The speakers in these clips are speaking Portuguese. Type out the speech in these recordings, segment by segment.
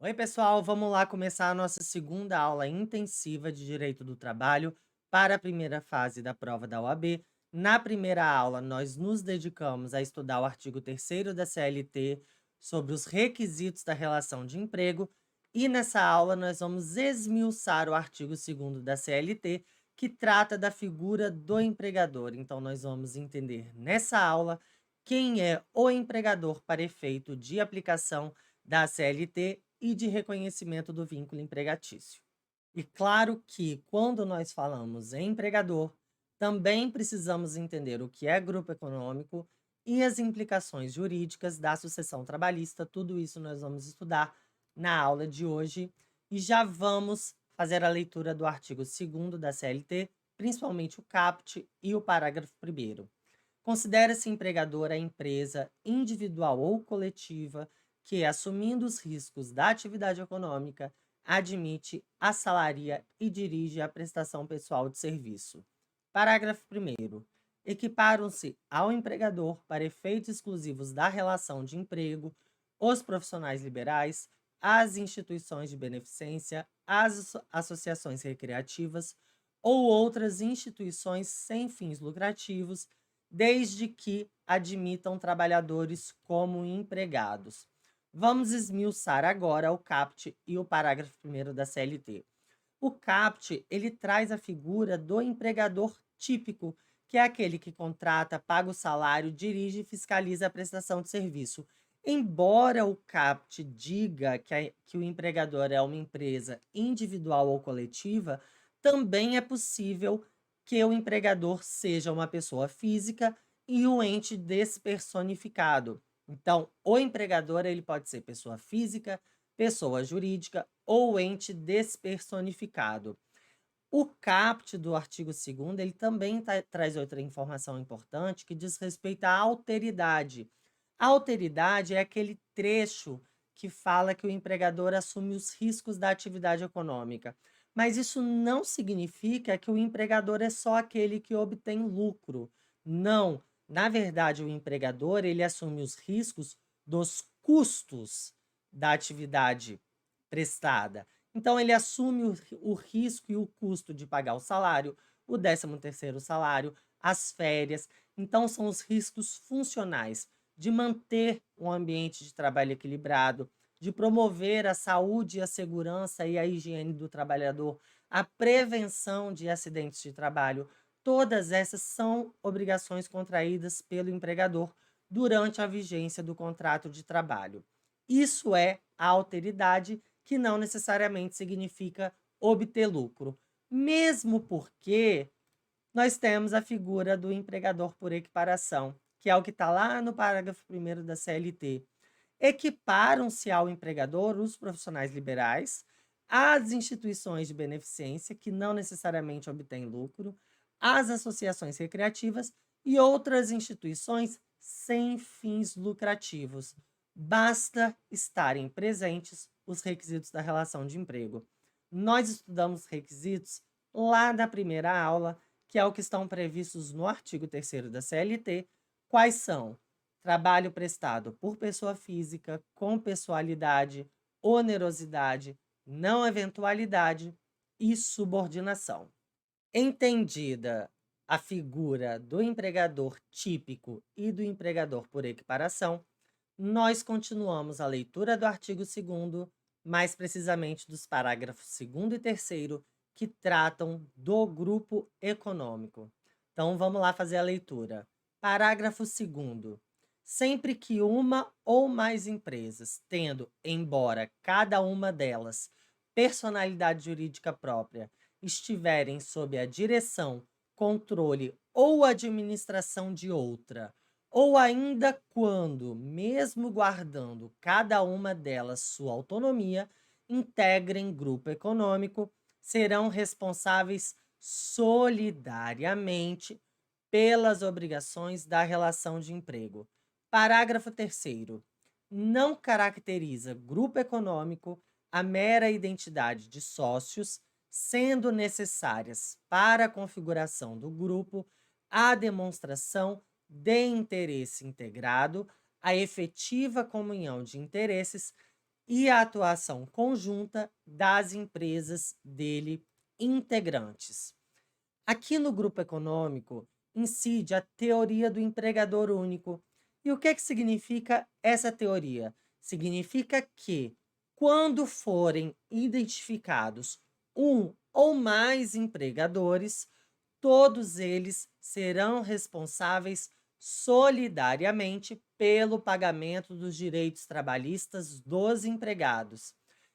Oi, pessoal, vamos lá começar a nossa segunda aula intensiva de Direito do Trabalho para a primeira fase da prova da OAB. Na primeira aula, nós nos dedicamos a estudar o artigo 3º da CLT sobre os requisitos da relação de emprego, e nessa aula nós vamos esmiuçar o artigo 2º da CLT, que trata da figura do empregador. Então, nós vamos entender nessa aula quem é o empregador para efeito de aplicação da CLT e de reconhecimento do vínculo empregatício. E claro que, quando nós falamos em empregador, também precisamos entender o que é grupo econômico e as implicações jurídicas da sucessão trabalhista. Tudo isso nós vamos estudar na aula de hoje e já vamos fazer a leitura do artigo 2º da CLT, principalmente o caput e o parágrafo 1º. Considera-se empregador a empresa individual ou coletiva que, assumindo os riscos da atividade econômica, admite, assalaria e dirige a prestação pessoal de serviço. Parágrafo 1º. Equiparam-se ao empregador, para efeitos exclusivos da relação de emprego, os profissionais liberais, as instituições de beneficência, as associações recreativas ou outras instituições sem fins lucrativos, desde que admitam trabalhadores como empregados. Vamos esmiuçar agora o caput e o parágrafo 1º da CLT. O caput, ele traz a figura do empregador típico, que é aquele que contrata, paga o salário, dirige e fiscaliza a prestação de serviço. Embora o caput diga que o empregador é uma empresa individual ou coletiva, também é possível que o empregador seja uma pessoa física e um ente despersonificado. Então, o empregador ele pode ser pessoa física, pessoa jurídica ou ente despersonificado. O caput do artigo 2º, ele também traz outra informação importante que diz respeito à alteridade. A alteridade é aquele trecho que fala que o empregador assume os riscos da atividade econômica. Mas isso não significa que o empregador é só aquele que obtém lucro. Não. Na verdade, o empregador ele assume os riscos dos custos da atividade prestada. Então, ele assume o risco e o custo de pagar o salário, o 13º salário, as férias. Então, são os riscos funcionais de manter um ambiente de trabalho equilibrado, de promover a saúde, a segurança e a higiene do trabalhador, a prevenção de acidentes de trabalho. Todas essas são obrigações contraídas pelo empregador durante a vigência do contrato de trabalho. Isso é a alteridade, que não necessariamente significa obter lucro, mesmo porque nós temos a figura do empregador por equiparação, que é o que está lá no parágrafo 1º da CLT. Equiparam-se ao empregador os profissionais liberais, as instituições de beneficência, que não necessariamente obtêm lucro, as associações recreativas e outras instituições sem fins lucrativos. Basta estarem presentes os requisitos da relação de emprego. Nós estudamos requisitos lá na primeira aula, que é o que estão previstos no artigo 3º da CLT. Quais são? Trabalho prestado por pessoa física, com pessoalidade, onerosidade, não eventualidade e subordinação. Entendida a figura do empregador típico e do empregador por equiparação, nós continuamos a leitura do artigo 2º, mais precisamente dos parágrafos 2º e 3º, que tratam do grupo econômico. Então, vamos lá fazer a leitura. Parágrafo 2º. Sempre que uma ou mais empresas, tendo, embora cada uma delas, personalidade jurídica própria, estiverem sob a direção, controle ou administração de outra, ou ainda quando, mesmo guardando cada uma delas sua autonomia, integrem grupo econômico, serão responsáveis solidariamente pelas obrigações da relação de emprego. Parágrafo 3º. Não caracteriza grupo econômico a mera identidade de sócios, sendo necessárias para a configuração do grupo a demonstração de interesse integrado, a efetiva comunhão de interesses e a atuação conjunta das empresas dele integrantes. Aqui no grupo econômico incide a teoria do empregador único. E o que é que significa essa teoria? Significa que, quando forem identificados um ou mais empregadores, todos eles serão responsáveis solidariamente pelo pagamento dos direitos trabalhistas dos empregados.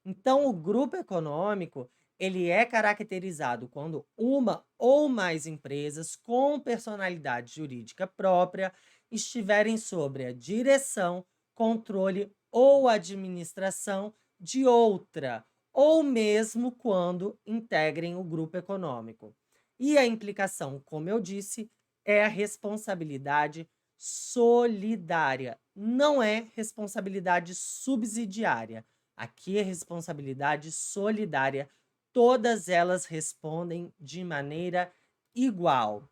Então, o grupo econômico ele é caracterizado quando uma ou mais empresas com personalidade jurídica própria estiverem sob a direção, controle ou administração de outra, ou mesmo quando integrem o grupo econômico. E a implicação, como eu disse, é a responsabilidade solidária, não é responsabilidade subsidiária. Aqui é responsabilidade solidária. Todas elas respondem de maneira igual.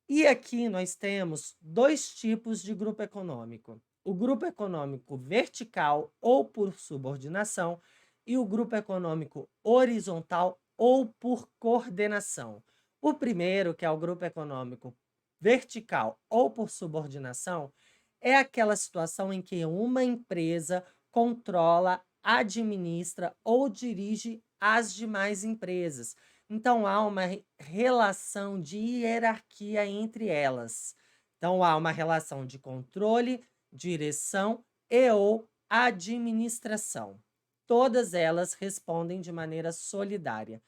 E aqui nós temos dois tipos de grupo econômico: o grupo econômico vertical ou por subordinação e o grupo econômico horizontal ou por coordenação. O primeiro, que é o grupo econômico vertical ou por subordinação, é aquela situação em que uma empresa controla, administra ou dirige as demais empresas. Então, há uma relação de hierarquia entre elas. Então, há uma relação de controle, direção e ou administração. Todas elas respondem de maneira solidária.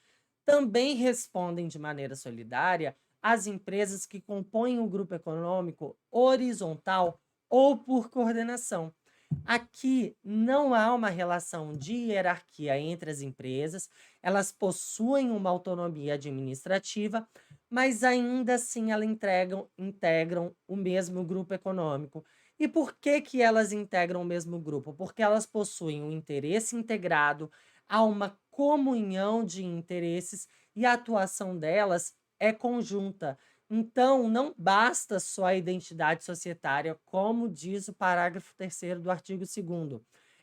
Também respondem de maneira solidária as empresas que compõem o grupo econômico horizontal ou por coordenação. Aqui não há uma relação de hierarquia entre as empresas, elas possuem uma autonomia administrativa, mas ainda assim elas integram o mesmo grupo econômico. E por que que elas integram o mesmo grupo? Porque elas possuem um interesse integrado, há uma comunhão de interesses e a atuação delas é conjunta. Então, não basta só a identidade societária, como diz o parágrafo 3º do artigo 2º,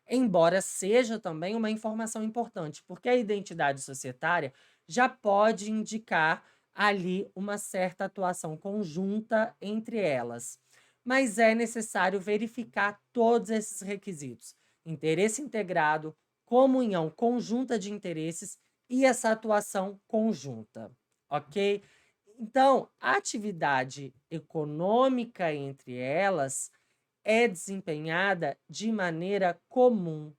embora seja também uma informação importante, porque a identidade societária já pode indicar ali uma certa atuação conjunta entre elas. Mas é necessário verificar todos esses requisitos: interesse integrado, comunhão conjunta de interesses e essa atuação conjunta, ok? Então, a atividade econômica entre elas é desempenhada de maneira comum.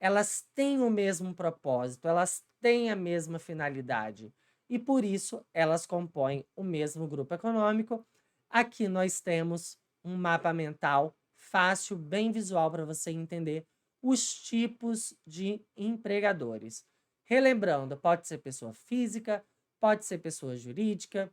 Elas têm o mesmo propósito, elas têm a mesma finalidade e, por isso, elas compõem o mesmo grupo econômico. Aqui nós temos um mapa mental fácil, bem visual para você entender os tipos de empregadores. Relembrando, pode ser pessoa física, pode ser pessoa jurídica,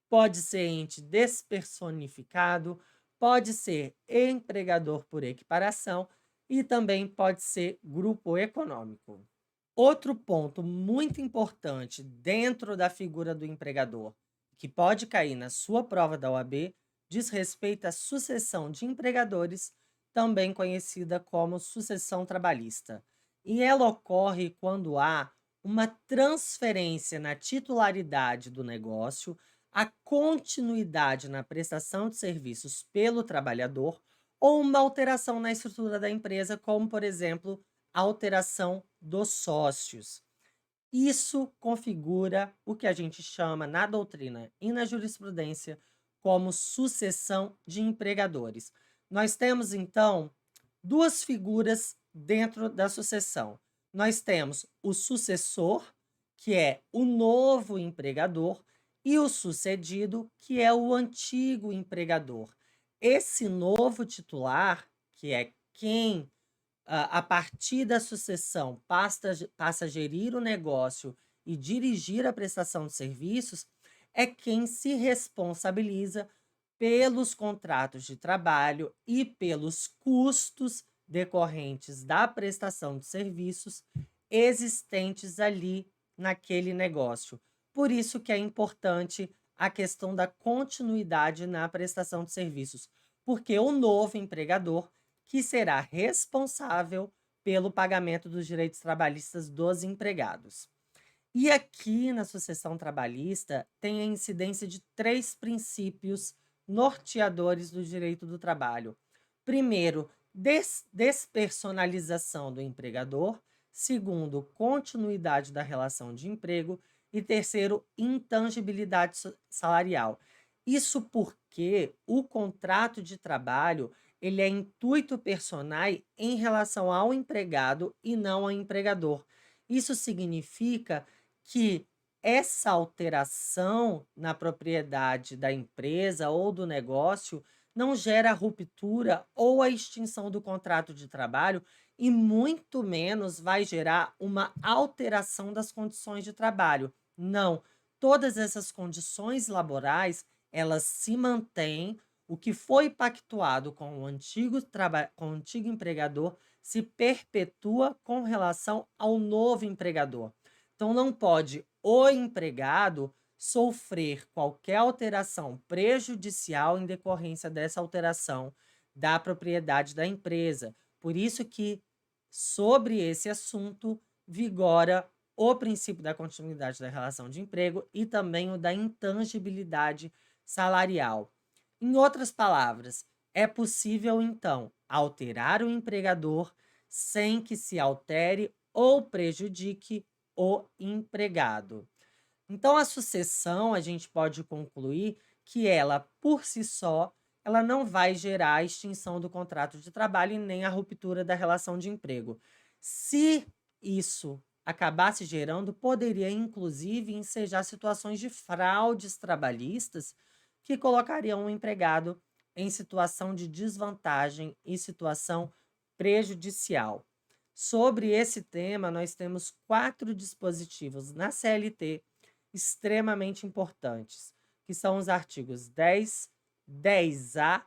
pode ser ente despersonificado, pode ser empregador por equiparação e também pode ser grupo econômico. Outro ponto muito importante dentro da figura do empregador, que pode cair na sua prova da OAB, diz respeito à sucessão de empregadores, também conhecida como sucessão trabalhista. E ela ocorre quando há uma transferência na titularidade do negócio, a continuidade na prestação de serviços pelo trabalhador ou uma alteração na estrutura da empresa, como, por exemplo, a alteração dos sócios. Isso configura o que a gente chama na doutrina e na jurisprudência como sucessão de empregadores. Nós temos, então, duas figuras dentro da sucessão. Nós temos o sucessor, que é o novo empregador, e o sucedido, que é o antigo empregador. Esse novo titular, que é quem a partir da sucessão, passa a gerir o negócio e dirigir a prestação de serviços, é quem se responsabiliza pelos contratos de trabalho e pelos custos decorrentes da prestação de serviços existentes ali naquele negócio. Por isso que é importante a questão da continuidade na prestação de serviços, porque o novo empregador que será responsável pelo pagamento dos direitos trabalhistas dos empregados. E aqui na sucessão trabalhista tem a incidência de 3 princípios norteadores do direito do trabalho. Primeiro, despersonalização do empregador. Segundo, continuidade da relação de emprego. E terceiro, intangibilidade salarial. Isso porque o contrato de trabalho ele é intuito personae em relação ao empregado e não ao empregador. Isso significa que essa alteração na propriedade da empresa ou do negócio não gera ruptura ou a extinção do contrato de trabalho e muito menos vai gerar uma alteração das condições de trabalho. Não, todas essas condições laborais, elas se mantêm, o que foi pactuado com o antigo empregador se perpetua com relação ao novo empregador. Então, não pode o empregado sofrer qualquer alteração prejudicial em decorrência dessa alteração da propriedade da empresa. Por isso que, sobre esse assunto, vigora o princípio da continuidade da relação de emprego e também o da intangibilidade salarial. Em outras palavras, é possível, então, alterar o empregador sem que se altere ou prejudique o empregado. Então, a sucessão, a gente pode concluir que ela, por si só, ela não vai gerar a extinção do contrato de trabalho e nem a ruptura da relação de emprego. Se isso acabasse gerando, poderia, inclusive, ensejar situações de fraudes trabalhistas que colocariam o empregado em situação de desvantagem e situação prejudicial. Sobre esse tema, nós temos 4 dispositivos na CLT extremamente importantes, que são os artigos 10, 10A,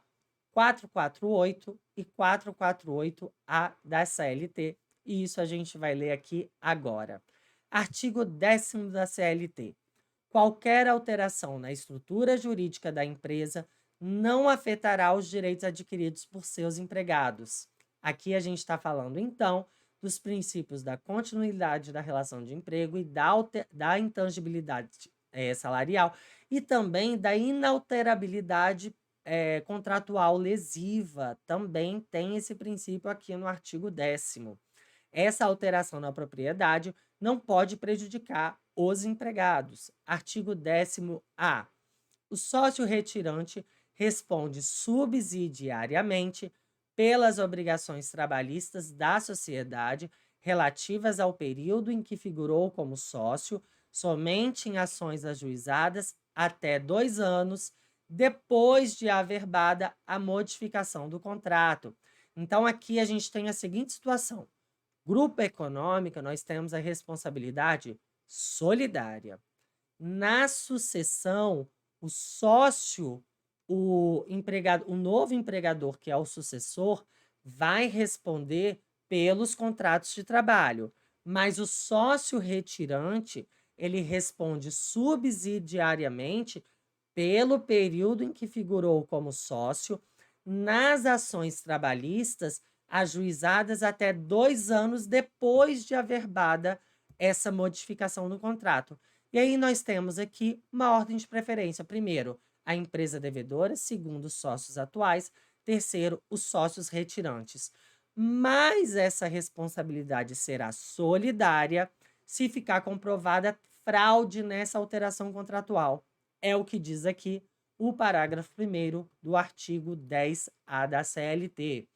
448 e 448A da CLT, e isso a gente vai ler aqui agora. Artigo 10º da CLT. Qualquer alteração na estrutura jurídica da empresa não afetará os direitos adquiridos por seus empregados. Aqui a gente está falando, então, dos princípios da continuidade da relação de emprego e da intangibilidade salarial e também da inalterabilidade contratual lesiva. Também tem esse princípio aqui no artigo 10º. Essa alteração na propriedade não pode prejudicar os empregados. Artigo 10º-A. O sócio retirante responde subsidiariamente pelas obrigações trabalhistas da sociedade relativas ao período em que figurou como sócio, somente em ações ajuizadas até 2 anos depois de averbada a modificação do contrato. Então, aqui a gente tem a seguinte situação. Grupo econômico, nós temos a responsabilidade solidária. Na sucessão, o sócio, o novo empregador, que é o sucessor, vai responder pelos contratos de trabalho, mas o sócio retirante, ele responde subsidiariamente pelo período em que figurou como sócio nas ações trabalhistas ajuizadas até 2 anos depois de averbada essa modificação no contrato. E aí nós temos aqui uma ordem de preferência. Primeiro, a empresa devedora. Segundo, os sócios atuais. Terceiro, os sócios retirantes. Mas essa responsabilidade será solidária se ficar comprovada fraude nessa alteração contratual. É o que diz aqui o parágrafo 1º do artigo 10A da CLT.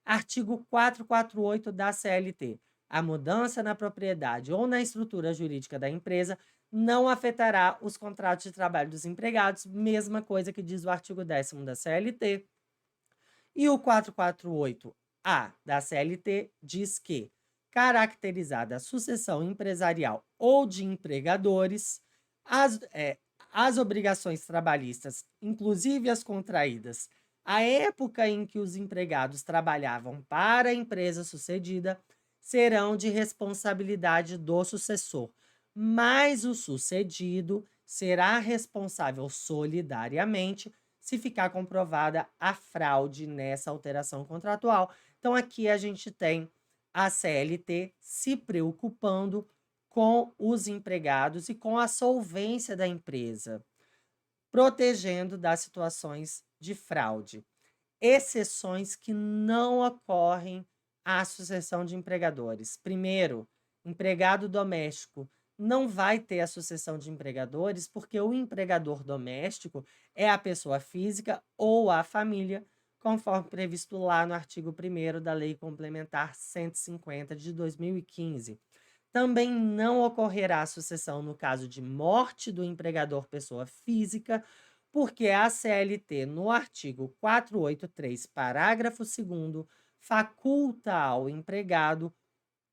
Artigo 448 da CLT. A mudança na propriedade ou na estrutura jurídica da empresa não afetará os contratos de trabalho dos empregados, mesma coisa que diz o artigo 10º da CLT. E o 448A da CLT diz que, caracterizada a sucessão empresarial ou de empregadores, as obrigações trabalhistas, inclusive as contraídas à época em que os empregados trabalhavam para a empresa sucedida, serão de responsabilidade do sucessor, mas o sucedido será responsável solidariamente se ficar comprovada a fraude nessa alteração contratual. Então, aqui a gente tem a CLT se preocupando com os empregados e com a solvência da empresa, protegendo das situações de fraude. Exceções que não ocorrem à sucessão de empregadores. Primeiro, empregado doméstico não vai ter a sucessão de empregadores porque o empregador doméstico é a pessoa física ou a família, conforme previsto lá no artigo 1º da Lei Complementar 150 de 2015. Também não ocorrerá sucessão no caso de morte do empregador pessoa física, porque a CLT, no artigo 483, parágrafo 2º, faculta ao empregado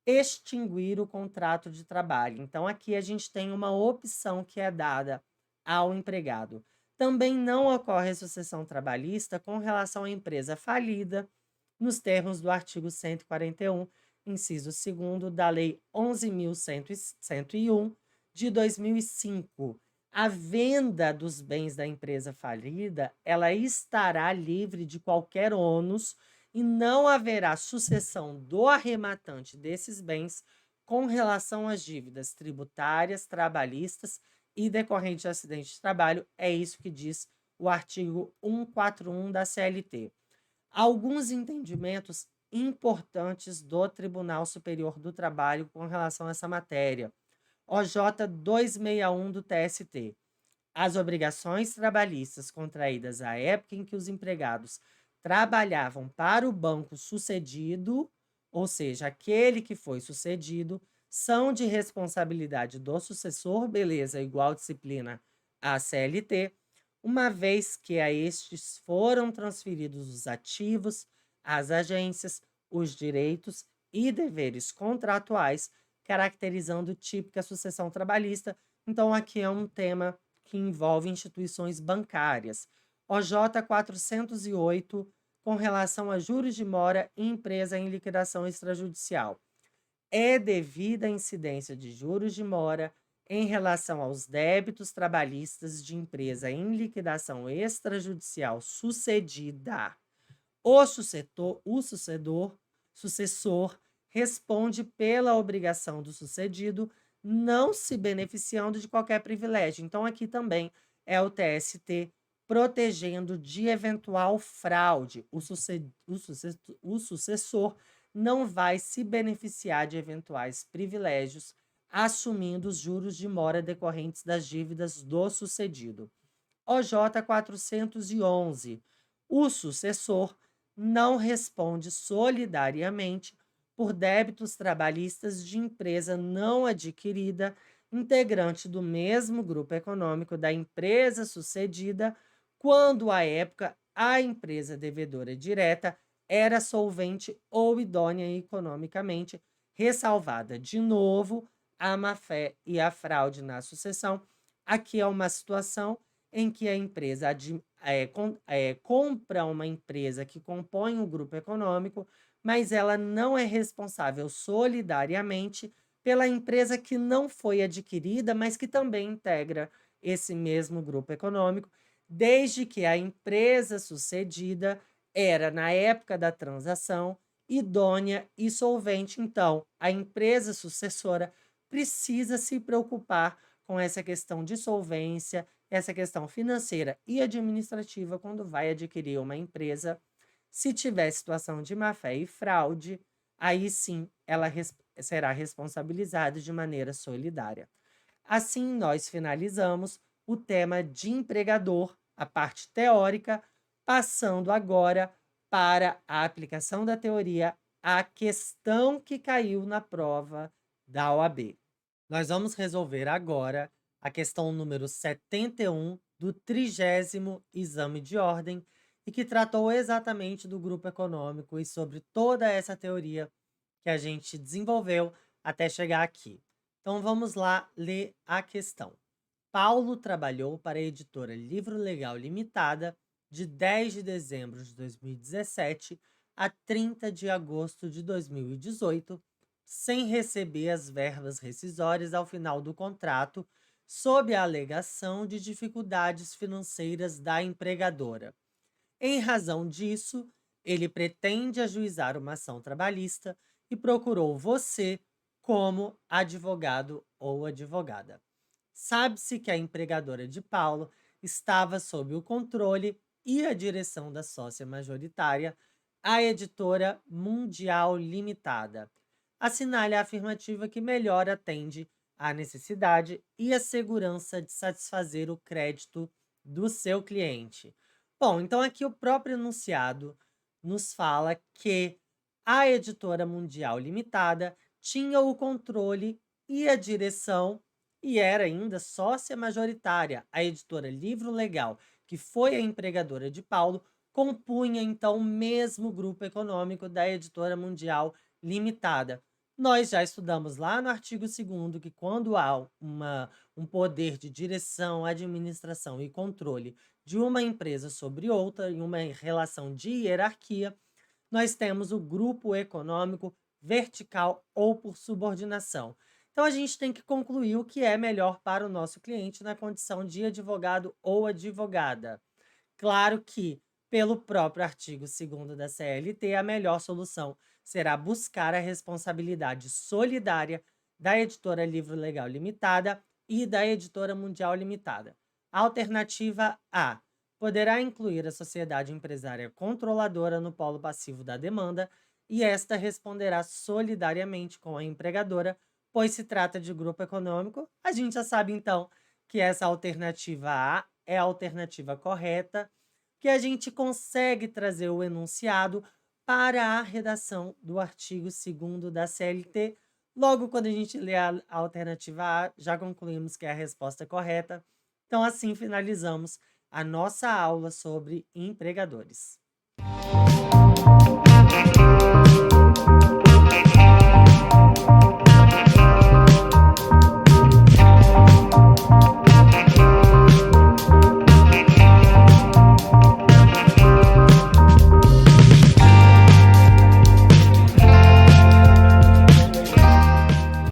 extinguir o contrato de trabalho. Então, aqui a gente tem uma opção que é dada ao empregado. Também não ocorre sucessão trabalhista com relação à empresa falida, nos termos do artigo 141, inciso 2º da Lei 11.101 de 2005. A venda dos bens da empresa falida, ela estará livre de qualquer ônus e não haverá sucessão do arrematante desses bens com relação às dívidas tributárias, trabalhistas e decorrente de acidente de trabalho. É isso que diz o artigo 141 da CLT. Alguns entendimentos importantes do Tribunal Superior do Trabalho com relação a essa matéria. OJ 261 do TST. As obrigações trabalhistas contraídas à época em que os empregados trabalhavam para o banco sucedido, ou seja, aquele que foi sucedido, são de responsabilidade do sucessor, beleza, igual disciplina à CLT, uma vez que a estes foram transferidos os ativos, as agências, os direitos e deveres contratuais, caracterizando típica sucessão trabalhista. Então, aqui é um tema que envolve instituições bancárias. OJ 408, com relação a juros de mora e empresa em liquidação extrajudicial. É devida a incidência de juros de mora em relação aos débitos trabalhistas de empresa em liquidação extrajudicial sucedida. O sucessor responde pela obrigação do sucedido, não se beneficiando de qualquer privilégio. Então, aqui também é o TST protegendo de eventual fraude. O sucessor não vai se beneficiar de eventuais privilégios, assumindo os juros de mora decorrentes das dívidas do sucedido. OJ 411. O sucessor não responde solidariamente por débitos trabalhistas de empresa não adquirida, integrante do mesmo grupo econômico da empresa sucedida, quando à época a empresa devedora direta era solvente ou idônea economicamente, ressalvada de novo a má-fé e a fraude na sucessão. Aqui é uma situação em que a empresa compra uma empresa que compõe o grupo econômico, mas ela não é responsável solidariamente pela empresa que não foi adquirida, mas que também integra esse mesmo grupo econômico, desde que a empresa sucedida era, na época da transação, idônea e solvente. Então, a empresa sucessora precisa se preocupar com essa questão de solvência, essa questão financeira e administrativa quando vai adquirir uma empresa. Se tiver situação de má-fé e fraude, aí sim ela será responsabilizada de maneira solidária. Assim, nós finalizamos o tema de empregador, a parte teórica, passando agora para a aplicação da teoria, a questão que caiu na prova da OAB. Nós vamos resolver agora a questão número 71 do 30º exame de ordem e que tratou exatamente do grupo econômico e sobre toda essa teoria que a gente desenvolveu até chegar aqui. Então vamos lá ler a questão. Paulo trabalhou para a editora Livro Legal Limitada de 10 de dezembro de 2017 a 30 de agosto de 2018, sem receber as verbas rescisórias ao final do contrato, sob a alegação de dificuldades financeiras da empregadora. Em razão disso, ele pretende ajuizar uma ação trabalhista e procurou você como advogado ou advogada. Sabe-se que a empregadora de Paulo estava sob o controle e a direção da sócia majoritária, a Editora Mundial Limitada. Assinale a afirmativa que melhor atende à necessidade e à segurança de satisfazer o crédito do seu cliente. Bom, então aqui o próprio enunciado nos fala que a Editora Mundial Limitada tinha o controle e a direção e era ainda sócia majoritária. A editora Livro Legal, que foi a empregadora de Paulo, compunha então o mesmo grupo econômico da Editora Mundial Limitada. Nós já estudamos lá no artigo 2º que quando há um poder de direção, administração e controle de uma empresa sobre outra, em uma relação de hierarquia, nós temos o grupo econômico vertical ou por subordinação. Então, a gente tem que concluir o que é melhor para o nosso cliente na condição de advogado ou advogada. Claro que, pelo próprio artigo 2º da CLT, a melhor solução será buscar a responsabilidade solidária da Editora Livro Legal Limitada e da Editora Mundial Limitada. Alternativa A. Poderá incluir a sociedade empresária controladora no polo passivo da demanda e esta responderá solidariamente com a empregadora, pois se trata de grupo econômico. A gente já sabe, então, que essa alternativa A é a alternativa correta, que a gente consegue trazer o enunciado para a redação do artigo 2º da CLT. Logo, quando a gente lê a alternativa A, já concluímos que é a resposta correta. Então, assim finalizamos a nossa aula sobre empregadores.